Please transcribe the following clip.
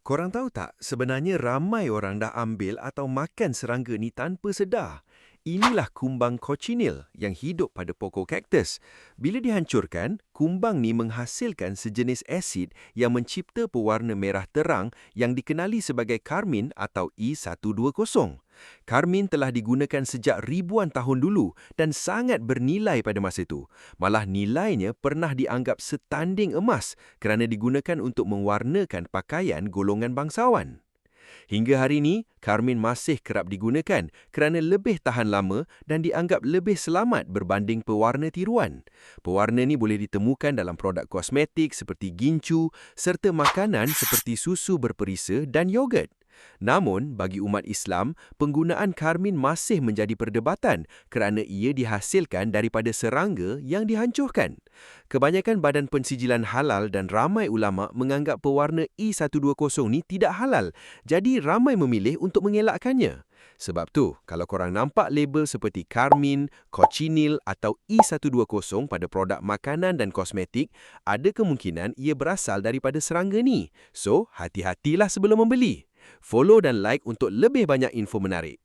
Korang tahu tak, sebenarnya ramai orang dah ambil atau makan serangga ni tanpa sedar. Inilah kumbang cochineal yang hidup pada pokok kaktus. Bila dihancurkan, kumbang ni menghasilkan sejenis asid yang mencipta pewarna merah terang yang dikenali sebagai karmin atau E120. Karmin telah digunakan sejak ribuan tahun dulu dan sangat bernilai pada masa itu. Malah nilainya pernah dianggap setanding emas kerana digunakan untuk mewarnakan pakaian golongan bangsawan. Hingga hari ini, karmin masih kerap digunakan kerana lebih tahan lama dan dianggap lebih selamat berbanding pewarna tiruan. Pewarna ni boleh ditemukan dalam produk kosmetik seperti gincu serta makanan seperti susu berperisa dan yogurt. Namun, bagi umat Islam, penggunaan karmin masih menjadi perdebatan kerana ia dihasilkan daripada serangga yang dihancurkan. Kebanyakan badan pensijilan halal dan ramai ulama menganggap pewarna E120 ni tidak halal, jadi ramai memilih untuk mengelakkannya. Sebab tu, kalau korang nampak label seperti karmin, cochineal atau E120 pada produk makanan dan kosmetik, ada kemungkinan ia berasal daripada serangga ni. So, hati-hatilah sebelum membeli. Follow dan like untuk lebih banyak info menarik.